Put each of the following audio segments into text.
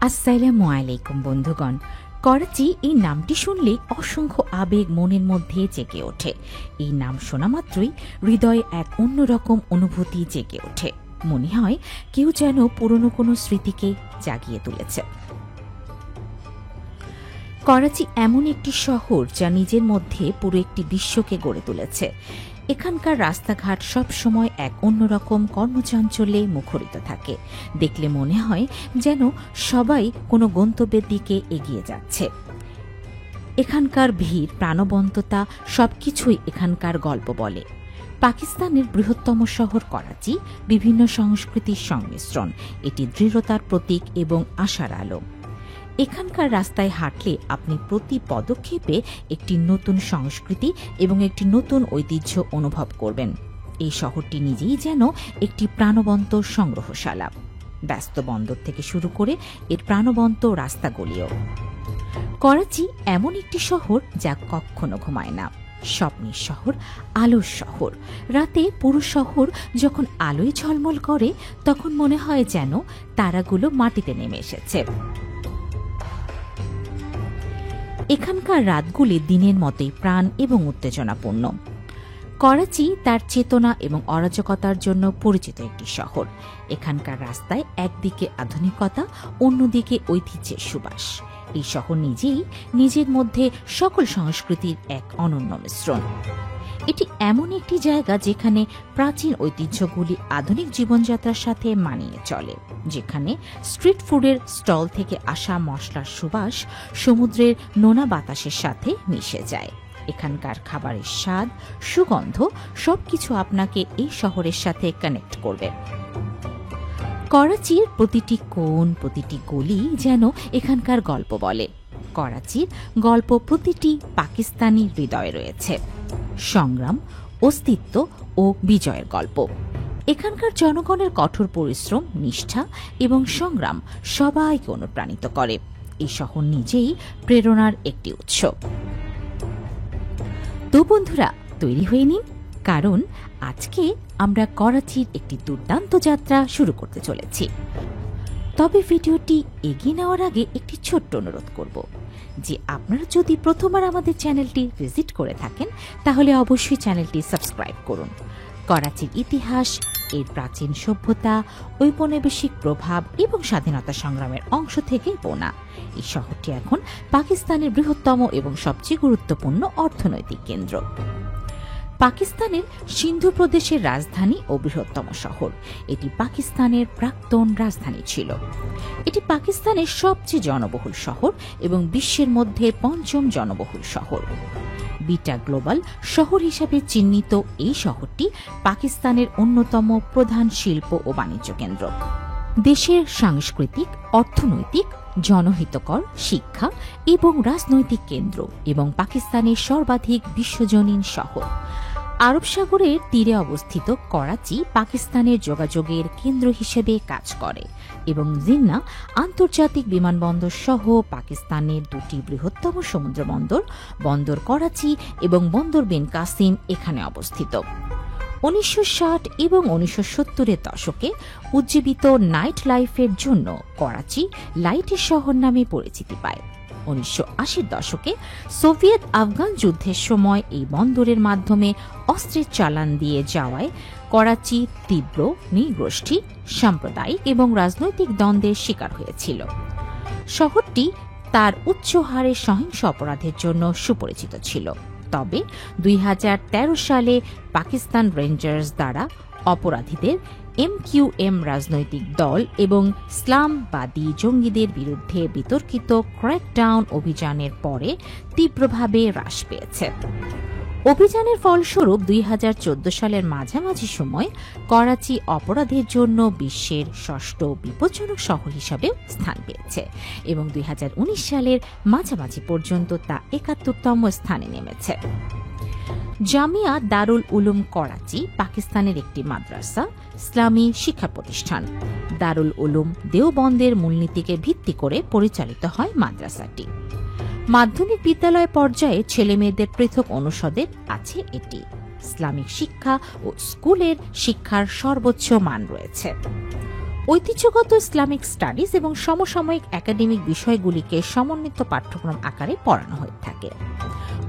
আসসালামু আলাইকুম বন্ধুগণ। করাচি এই নামটি শুনলেই অসংখ্য আবেগ মনের মধ্যে জেগে ওঠে। এই নাম শোনা মাত্রই হৃদয়ে এক অন্যরকম অনুভূতি জেগে ওঠে। মনে হয় কেউ যেন পুরনো কোনো স্মৃতিকে জাগিয়ে তুলেছে। করাচি এমন একটি শহর যা নিজের মধ্যে পুরো একটি বিশ্বকে গড়ে তুলেছে। এখানকার রাস্তাঘাট সব সময় এক অন্যরকম কর্মচাঞ্চল্যে মুখরিত থাকে। দেখলে মনে হয় যেন সবাই কোনো গন্তব্যের দিকে এগিয়ে যাচ্ছে। এখানকার ভিড়, প্রাণবন্ততা সবকিছুই এখানকার গল্প বলে। পাকিস্তানের বৃহত্তম শহর করাচি বিভিন্ন সংস্কৃতির সংমিশ্রণ। এটি দৃঢ়তার প্রতীক এবং আশার আলো। এখানকার রাস্তায় হাঁটলে আপনি প্রতি পদক্ষেপে একটি নতুন সংস্কৃতি এবং একটি নতুন ঐতিহ্য অনুভব করবেন। এই শহরটি নিজেই যেন একটি প্রাণবন্ত সংগ্রহশালা, ব্যস্ত বন্দর থেকে শুরু করে এর প্রাণবন্ত রাস্তাগুলিও। করাচি এমন একটি শহর যা কখনো ঘুমায় না। স্বপ্নের শহর, আলোর শহর। রাতে পুরো শহর যখন আলোয় ঝলমল করে তখন মনে হয় যেন তারাগুলো মাটিতে নেমে এসেছে। এখানকার রাতগুলি দিনের মতোই প্রাণ এবং উত্তেজনাপূর্ণ। করাচি তার চেতনা এবং অরাজকতার জন্য পরিচিত একটি শহর। এখানকার রাস্তায় একদিকে আধুনিকতা, অন্যদিকে ঐতিহ্যের সুবাস। এই শহর নিজেই নিজের মধ্যে সকল সংস্কৃতির এক অনন্য মিশ্রণ। এটি এমন একটি জায়গা যেখানে প্রাচীন ঐতিহ্যগুলি আধুনিক জীবনযাত্রার সাথে মানিয়ে চলে, যেখানে স্ট্রিট ফুডের স্টল থেকে আসা মশলার সুবাস সমুদ্রের নোনা বাতাসের সাথে মিশে যায়। এখানকার খাবারের স্বাদ, সুগন্ধ সবকিছু আপনাকে এই শহরের সাথে কানেক্ট করবে। করাচির প্রতিটি কোণ, প্রতিটি গলি যেন এখানকার গল্প বলে। করাচির গল্প প্রতিটি পাকিস্তানি হৃদয়ে রয়েছে। সংগ্রাম, অস্তিত্ব ও বিজয়ের গল্প। এখানকার জনগণের কঠোর পরিশ্রম, নিষ্ঠা এবং সংগ্রাম সবাইকে অনুপ্রাণিত করে। এই শহর নিজেই প্রেরণার একটি উৎস। তো বন্ধুরা, তৈরি হয়ে নিন, কারণ আজকে আমরা করাচির একটি দুর্দান্ত যাত্রা শুরু করতে চলেছি। তবে ভিডিওটি এগিয়ে নেওয়ার আগে একটি ছোট্ট অনুরোধ করব যে আপনারা যদি প্রথমবার আমাদের চ্যানেলটি ভিজিট করে থাকেন তাহলে অবশ্যই চ্যানেলটি সাবস্ক্রাইব করুন। করাচির ইতিহাস, এর প্রাচীন সভ্যতা, ঔপনিবেশিক প্রভাব এবং স্বাধীনতা সংগ্রামের অংশ থেকে বোনা। এই শহরটি এখন পাকিস্তানের বৃহত্তম এবং সবচেয়ে গুরুত্বপূর্ণ অর্থনৈতিক কেন্দ্র। পাকিস্তানের সিন্ধু প্রদেশের রাজধানী ও বৃহত্তম শহর। এটি পাকিস্তানের প্রাক্তন রাজধানী ছিল। এটি পাকিস্তানের সবচেয়ে জনবহুল শহর এবং বিশ্বের মধ্যে পঞ্চম জনবহুল শহর। বিটা গ্লোবাল শহর হিসাবে চিহ্নিত এই শহরটি পাকিস্তানের অন্যতম প্রধান শিল্প ও বাণিজ্য কেন্দ্র। দেশের সাংস্কৃতিক, অর্থনৈতিক, জনহিতকর, শিক্ষা এবং রাজনৈতিক কেন্দ্র এবং পাকিস্তানের সর্বাধিক বিশ্বজনীন শহর। আরব সাগরের তীরে অবস্থিত করাচি পাকিস্তানের যোগাযোগের কেন্দ্র হিসেবে কাজ করে এবং জিন্না আন্তর্জাতিক বিমানবন্দর সহ পাকিস্তানের দুটি বৃহত্তম সমুদ্র বন্দর, বন্দর করাচি এবং বন্দর বিন কাসিম এখানে অবস্থিত। 1960 এবং 1970-এর দশকে উজ্জীবিত নাইট লাইফের জন্য করাচি লাইটের শহর নামে পরিচিতি পায়। 1980-র দশকে সোভিয়েত আফগান যুদ্ধের সময় এই বন্দরের মাধ্যমে অস্ত্রের চালান দিয়ে যাওয়ায় করাচি তীব্র নৃগোষ্ঠী, সাম্প্রদায়িক এবং রাজনৈতিক দ্বন্দ্বের শিকার হয়েছিল। শহরটি তার উচ্চ হারে সহিংস অপরাধের জন্য সুপরিচিত ছিল। তবে 2013 সালে পাকিস্তান রেঞ্জার্স দ্বারা অপরাধীদের MQM রাজনৈতিক দল এবং ইসলামবাদী জঙ্গিদের বিরুদ্ধে বিতর্কিত ক্র্যাকডাউন অভিযানের পরে তীব্রভাবে হ্রাস পেয়েছে। অভিযানের ফলস্বরূপ 2014 সালের মাঝামাঝি সময় করাচি অপরাধের জন্য বিশ্বের ষষ্ঠ বিপজ্জনক শহর হিসাবে স্থান পেয়েছে এবং 2019 সালের মাঝামাঝি পর্যন্ত তা 71তম স্থানে নেমেছে। জামিয়া দারুল উলুম করাচি পাকিস্তানের একটি মাদ্রাসা, ইসলামী শিক্ষা প্রতিষ্ঠান। দারুল উলুম দেওবন্দের মূলনীতিকে ভিত্তি করে পরিচালিত হয় মাদ্রাসাটি। মাধ্যমিক বিদ্যালয় পর্যায়ে ছেলেমেয়েদের পৃথক অনুষদের আছে এটি। ইসলামিক শিক্ষা ও স্কুলের শিক্ষার সর্বোচ্চ মান রয়েছে। ঐতিহ্যগত ইসলামিক স্টাডিজ এবং সমসাময়িক একাডেমিক বিষয়গুলিকে সমন্বিত পাঠ্যক্রম আকারে পড়ানো হয়ে থাকে।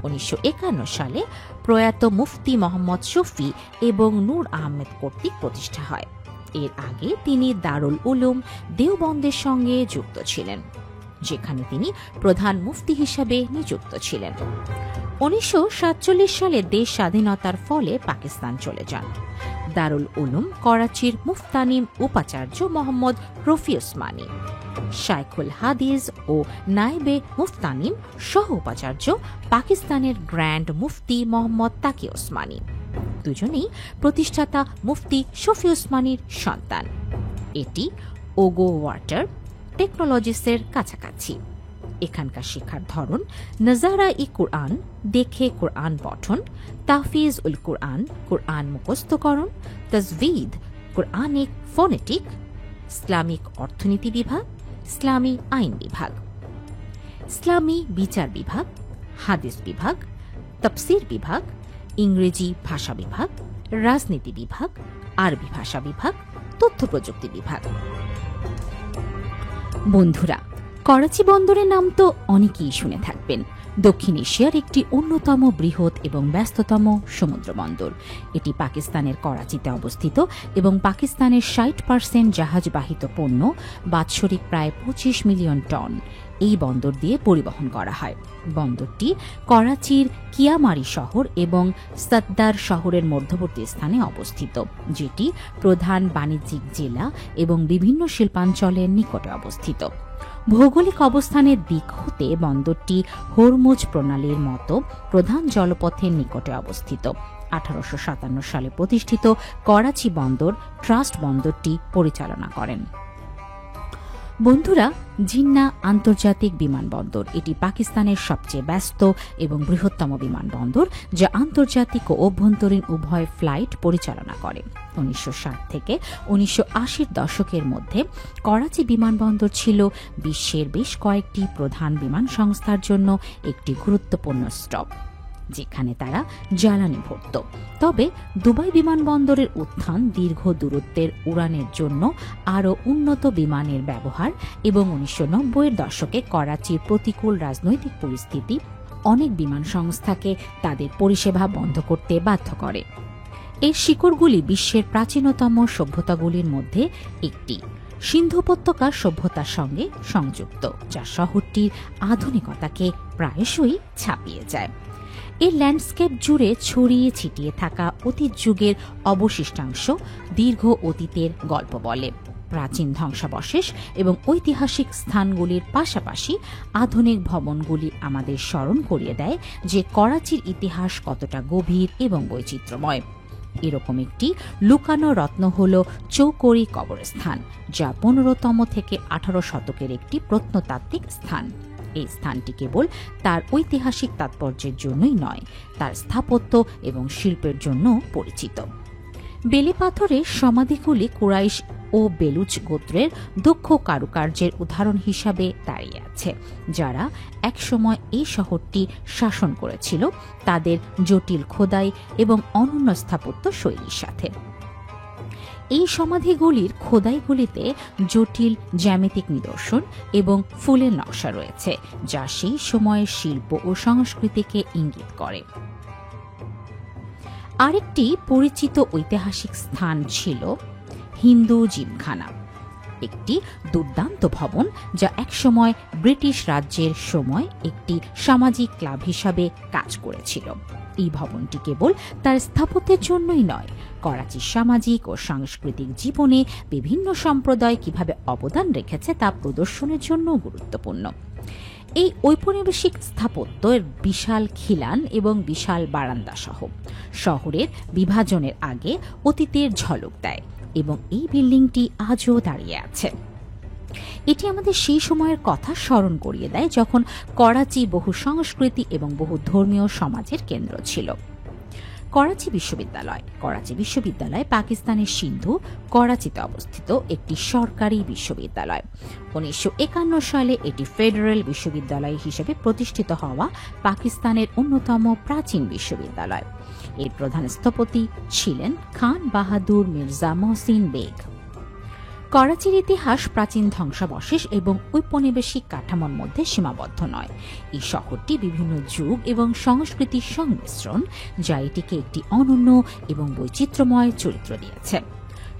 1951 সালে প্রয়াত মুফতি মোহাম্মদ শফি এবং নূর আহমেদ কর্তৃক প্রতিষ্ঠা হয়। এর আগে তিনি দারুল উলুম দেওবন্দের সঙ্গে যুক্ত ছিলেন, যেখানে তিনি প্রধান মুফতি হিসাবে নিযুক্ত ছিলেন। 1947 সালে দেশ স্বাধীনতার ফলে পাকিস্তান চলে যান। দারুল উলুম করাচির মুফতানিম উপাচার্য মোহাম্মদ রফি ওসমানী, শাইখুল হাদিস ও নায়েবে মুফতানিম সহ উপাচার্য পাকিস্তানের গ্র্যান্ড মুফতি মোহাম্মদ তাকি ওসমানী, দুজনেই প্রতিষ্ঠাতা মুফতি শফি ওসমানীর সন্তান। এটি ওগো ওয়াটার টেকনোলজিসের কাছাকাছি। এখানকার শিক্ষার ধরন নজারা ই কুরআন, দেখে কোরআন পঠন, তাহফিজ উল কুরআন, কোরআন মুখস্থকরণ, তাজভিদ, কোরআনিক ফোনেটিক, ইসলামিক অর্থনীতি বিভাগ, ইসলামী আইন বিভাগ, ইসলামী বিচার বিভাগ, হাদিস বিভাগ, তাফসির বিভাগ, ইংরেজি ভাষা বিভাগ, রাজনীতি বিভাগ, আরবি ভাষা বিভাগ, তথ্য প্রযুক্তি বিভাগ। বন্ধুরা, করাচি বন্দরের নাম তো অনেকেই শুনে থাকবেন। দক্ষিণ এশিয়ার একটি অন্যতম বৃহৎ এবং ব্যস্ততম সমুদ্র বন্দর। এটি পাকিস্তানের করাচিতে অবস্থিত এবং পাকিস্তানের 60% জাহাজবাহিত পণ্য, বাৎসরিক প্রায় 25 মিলিয়ন টন, এই বন্দর দিয়ে পরিবহন করা হয়। বন্দরটি করাচির কিয়ামারি শহর এবং সদ্দার শহরের মধ্যবর্তী স্থানে অবস্থিত, যেটি প্রধান বাণিজ্যিক জেলা এবং বিভিন্ন শিল্পাঞ্চলের নিকটে অবস্থিত। ভৌগোলিক অবস্থানের দিক হতে বন্দরটি হরমুজ প্রণালীর মতো প্রধান জলপথের নিকটে অবস্থিত। 1857 সালে প্রতিষ্ঠিত করাচি বন্দর ট্রাস্ট বন্দরটি পরিচালনা করেন। বন্ধুরা, জিন্না আন্তর্জাতিক বিমানবন্দর, এটি পাকিস্তানের সবচেয়ে ব্যস্ত এবং বৃহত্তম বিমানবন্দর, যা আন্তর্জাতিক ও অভ্যন্তরীণ উভয় ফ্লাইট পরিচালনা করে। 1960 থেকে 1980-র দশকের মধ্যে করাচি বিমানবন্দর ছিল বিশ্বের বেশ কয়েকটি প্রধান বিমান সংস্থার জন্য একটি গুরুত্বপূর্ণ স্টপ, যেখানে তারা জ্বালানি ভরত। তবে দুবাই বিমানবন্দরের উত্থান, দীর্ঘ দূরত্বের উড়ানের জন্য আরও উন্নত বিমানের ব্যবহার এবং 1990-এর দশকে করাচির প্রতিকূল রাজনৈতিক পরিস্থিতি অনেক বিমান সংস্থাকে তাদের পরিষেবা বন্ধ করতে বাধ্য করে। এর শিকড়গুলি বিশ্বের প্রাচীনতম সভ্যতাগুলির মধ্যে একটি, সিন্ধু উপত্যকার সভ্যতার সঙ্গে সংযুক্ত, যা শহরটির আধুনিকতাকে প্রায়শই ছাপিয়ে যায়। এই ল্যান্ডস্কেপ জুড়ে ছড়িয়ে ছিটিয়ে থাকা অতীত যুগের অবশিষ্টাংশ দীর্ঘ অতীতের গল্প বলে। প্রাচীন ধ্বংসাবশেষ এবং ঐতিহাসিক স্থানগুলির পাশাপাশি আধুনিক ভবনগুলি আমাদের স্মরণ করিয়ে দেয় যে করাচির ইতিহাস কতটা গভীর এবং বৈচিত্র্যময়। এরকম একটি লুকানো রত্ন হল চৌকড়ি কবরস্থান, যা 15তম থেকে 18 শতকের একটি প্রত্নতাত্ত্বিক স্থান। এই স্থানটি কেবল তার ঐতিহাসিক তাৎপর্যের জন্যই নয়, তার স্থাপত্য এবং শিল্পের জন্য পরিচিত। বেলে পাথরের সমাধিগুলি কুরাইশ ও বেলুচ গোত্রের দক্ষ কারুকার্যের উদাহরণ হিসাবে দাঁড়িয়ে আছে, যারা একসময় এই শহরটি শাসন করেছিল তাদের জটিল খোদাই এবং অনন্য স্থাপত্য শৈলীর সাথে। এই সমাধিগুলির খোদাইগুলিতে জটিল জ্যামিতিক নিদর্শন এবং ফুলের নকশা রয়েছে, যা সেই সময়ের শিল্প ও সংস্কৃতিকে ইঙ্গিত করে। আরেকটি পরিচিত ঐতিহাসিক স্থান ছিল হিন্দু জিমখানা, একটি দুর্দান্ত ভবন যা একসময় ব্রিটিশ রাজ্যের সময় একটি সামাজিক ক্লাব হিসাবে কাজ করেছিল। এই ভবনটি কেবল তার স্থাপত্যের জন্যই নয়, করাচির সামাজিক ও সাংস্কৃতিক জীবনে বিভিন্ন সম্প্রদায় কিভাবে অবদান রেখেছে তা প্রদর্শনের জন্য গুরুত্বপূর্ণ। এই ঔপনিবেশিক স্থাপত্যের বিশাল খিলান এবং বিশাল বারান্দা সহ শহরের বিভাজনের আগে অতীতের ঝলক দেয় এবং এই বিল্ডিংটি আজও দাঁড়িয়ে আছে। এটি আমাদের সেই সময়ের কথা স্মরণ করিয়ে দেয় যখন করাচি বহু সংস্কৃতি এবং বহু ধর্মীয় সমাজের কেন্দ্র ছিল। করাচি বিশ্ববিদ্যালয় পাকিস্তানের সিন্ধু করাচিতে অবস্থিত একটি সরকারি বিশ্ববিদ্যালয়। 1951 সালে এটি ফেডারেল বিশ্ববিদ্যালয় হিসেবে প্রতিষ্ঠিত হওয়া পাকিস্তানের অন্যতম প্রাচীন বিশ্ববিদ্যালয়। এর প্রধান স্থপতি ছিলেন খান বাহাদুর মির্জা মহসিন বেগ। করাচির ইতিহাস প্রাচীন ধ্বংসাবশেষ এবং ঔপনিবেশিক কাঠামোর মধ্যে সীমাবদ্ধ নয়। এই শহরটি বিভিন্ন যুগ এবং সংস্কৃতির সংমিশ্রণ, যা এটিকে একটি অনন্য এবং বৈচিত্র্যময় চরিত্র দিয়েছে।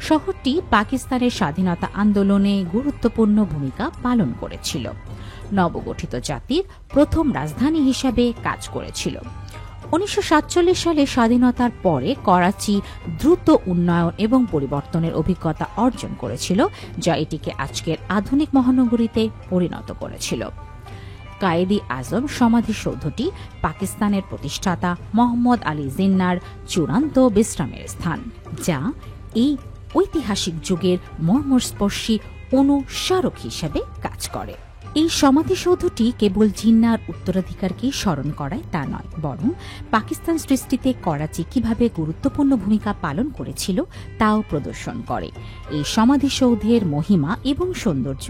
শহরটি পাকিস্তানের স্বাধীনতা আন্দোলনে গুরুত্বপূর্ণ ভূমিকা পালন করেছিল, নবগঠিত জাতির প্রথম রাজধানী হিসাবে কাজ করেছিল। 1947 সালে স্বাধীনতার পরে করাচি দ্রুত উন্নয়ন এবং পরিবর্তনের অভিজ্ঞতা অর্জন করেছিল, যা এটিকে আজকের আধুনিক মহানগরীতে পরিণত করেছিল। কায়েদি আজম সমাধিসৌধটি পাকিস্তানের প্রতিষ্ঠাতা মোহাম্মদ আলী জিন্নার চূড়ান্ত বিশ্রামের স্থান, যা এই ঐতিহাসিক যুগের মর্মস্পর্শী অনুস্মারক হিসেবে কাজ করে। এই সমাধিসৌধটি কেবল জিন্নার উত্তরাধিকারকেই স্মরণ করায় তা নয়, বরং পাকিস্তান সৃষ্টিতে করাচি কিভাবে গুরুত্বপূর্ণ ভূমিকা পালন করেছিল তাও প্রদর্শন করে। এই সমাধিসৌধের মহিমা এবং সৌন্দর্য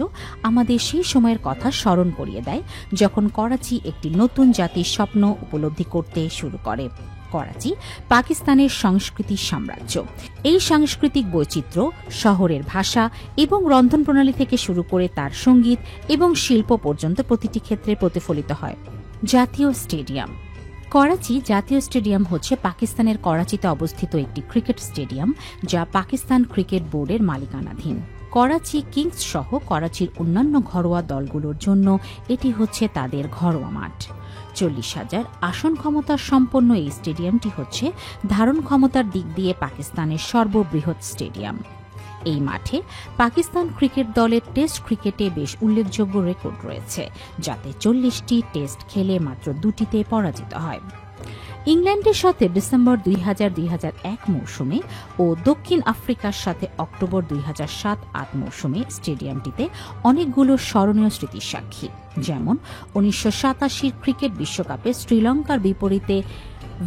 আমাদের সেই সময়ের কথা স্মরণ করিয়ে দেয় যখন করাচি একটি নতুন জাতির স্বপ্ন উপলব্ধি করতে শুরু করে। করাচি পাকিস্তানের সংস্কৃতির সাম্রাজ্য। এই সাংস্কৃতিক বৈচিত্র্য শহরের ভাষা এবং রন্ধন প্রণালী থেকে শুরু করে তার সঙ্গীত এবং শিল্প পর্যন্ত প্রতিটি ক্ষেত্রে প্রতিফলিত হয়। জাতীয় স্টেডিয়াম। করাচি জাতীয় স্টেডিয়াম হচ্ছে পাকিস্তানের করাচিতে অবস্থিত একটি ক্রিকেট স্টেডিয়াম, যা পাকিস্তান ক্রিকেট বোর্ডের মালিকানাধীন। করাচি কিংস সহ করাচির অন্যান্য ঘরোয়া দলগুলোর জন্য এটি হচ্ছে তাদের ঘরোয়া মাঠ। 40,000 আসন ক্ষমতার সম্পন্ন এই স্টেডিয়ামটি হচ্ছে ধারণ ক্ষমতার দিক দিয়ে পাকিস্তানের সর্ববৃহৎ স্টেডিয়াম। এই মাঠে পাকিস্তান ক্রিকেট দলের টেস্ট ক্রিকেটে বেশ উল্লেখযোগ্য রেকর্ড রয়েছে, যাতে 40টি টেস্ট খেলে মাত্র 2টিতে পরাজিত হয়। ইংল্যান্ডের সাথে ডিসেম্বর 2000-2001 মৌসুমে ও দক্ষিণ আফ্রিকার সাথে অক্টোবর 2007-08 মৌসুমে স্টেডিয়ামটিতে অনেকগুলো স্মরণীয় স্মৃতির সাক্ষী, যেমন 1987 ক্রিকেট বিশ্বকাপে শ্রীলঙ্কার বিপরীতে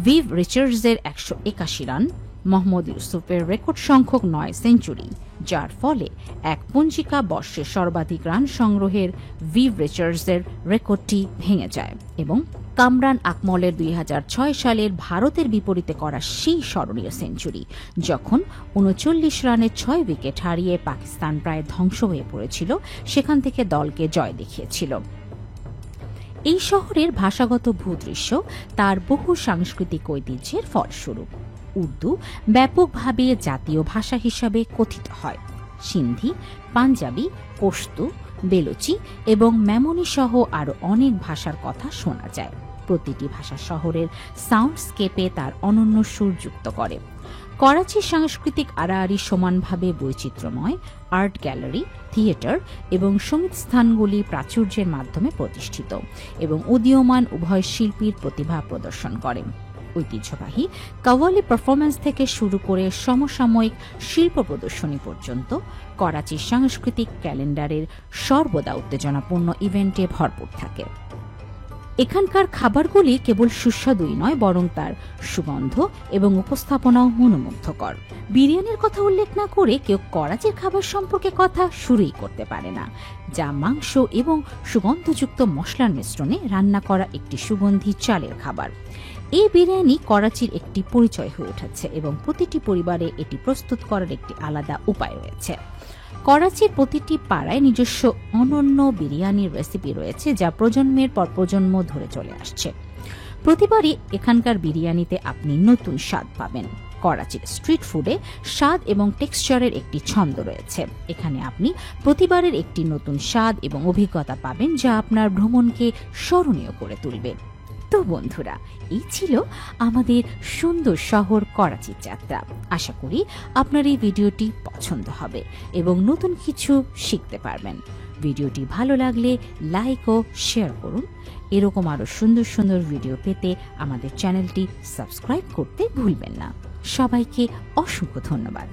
ভিভ রিচার্ডসের 181 রান, মোহাম্মদ ইউসুফের রেকর্ড সংখ্যক 9 সেঞ্চুরি, যার ফলে এক পঞ্জিকা বর্ষে সর্বাধিক রান সংগ্রহের ভিভ রিচার্ডসের রেকর্ডটি ভেঙে যায়, এবং কামরান আকমলের 2006 সালের ভারতের বিপরীতে করা সেই স্মরণীয় সেঞ্চুরি, যখন 39 রানে 6 উইকেট হারিয়ে পাকিস্তান প্রায় ধ্বংস হয়ে পড়েছিল, সেখান থেকে দলকে জয় দেখিয়েছিল। এই শহরের ভাষাগত ভূদৃশ্য তার বহু সাংস্কৃতিক ঐতিহ্যের ফলস্বরূপ। উর্দু ব্যাপকভাবে জাতীয় ভাষা হিসাবে কথিত হয়। সিন্ধি, পাঞ্জাবি, পশতু, বেলুচি এবং মেমনি সহ আরও অনেক ভাষার কথা শোনা যায়। প্রতিটি ভাষা শহরের সাউন্ডস্কেপে তার অনন্য সুর যুক্ত করে। করাচির সাংস্কৃতিক আড়াআড়ি সমানভাবে বৈচিত্র্যময়। আর্ট গ্যালারি, থিয়েটার এবং সঙ্গীত স্থানগুলি প্রাচুর্যের মাধ্যমে প্রতিষ্ঠিত এবং উদীয়মান উভয় শিল্পীর প্রতিভা প্রদর্শন করে। ঐতিহ্যবাহী কাওয়ালি পারফরম্যান্স থেকে শুরু করে সমসাময়িক শিল্প প্রদর্শনী পর্যন্ত করাচির সাংস্কৃতিক ক্যালেন্ডারের সর্বদা উত্তেজনাপূর্ণ ইভেন্টে ভরপুর থাকে। এখানকার খাবারগুলি কেবল সুস্বাদুই নয়, বরং তার সুগন্ধ এবং উপস্থাপনাও মনোমুগ্ধকর। বিরিয়ানির কথা উল্লেখ না করে কেউ করাচির খাবার সম্পর্কে কথা শুরুই করতে পারে না, যা মাংস এবং সুগন্ধযুক্ত মশলার মিশ্রণে রান্না করা একটি সুগন্ধি চালের খাবার। এই বিরিয়ানি করাচির একটি পরিচয় হয়ে উঠেছে এবং প্রতিটি পরিবারে এটি প্রস্তুত করার একটি আলাদা উপায় রয়েছে। করাচির প্রতিটি পাড়ায় নিজস্ব অনন্য বিরিয়ানির রেসিপি রয়েছে, যা প্রজন্মের পর প্রজন্ম ধরে চলে আসছে। প্রতিবারই এখানকার বিরিয়ানিতে আপনি নতুন স্বাদ পাবেন। করাচির স্ট্রিট ফুডে স্বাদ এবং টেক্সচারের একটি ছন্দ রয়েছে। এখানে আপনি প্রতিবারের একটি নতুন স্বাদ এবং অভিজ্ঞতা পাবেন, যা আপনার ভ্রমণকে স্মরণীয় করে তুলবে। তো বন্ধুরা, এই ছিল আমাদের সুন্দর শহর করাচির যাত্রা। আশা করি আপনার এই ভিডিওটি পছন্দ হবে এবং নতুন কিছু শিখতে পারবেন। ভিডিওটি ভালো লাগলে লাইক ও শেয়ার করুন। এরকম আরো সুন্দর সুন্দর ভিডিও পেতে আমাদের চ্যানেলটি সাবস্ক্রাইব করতে ভুলবেন না। সবাইকে অসংখ্য ধন্যবাদ।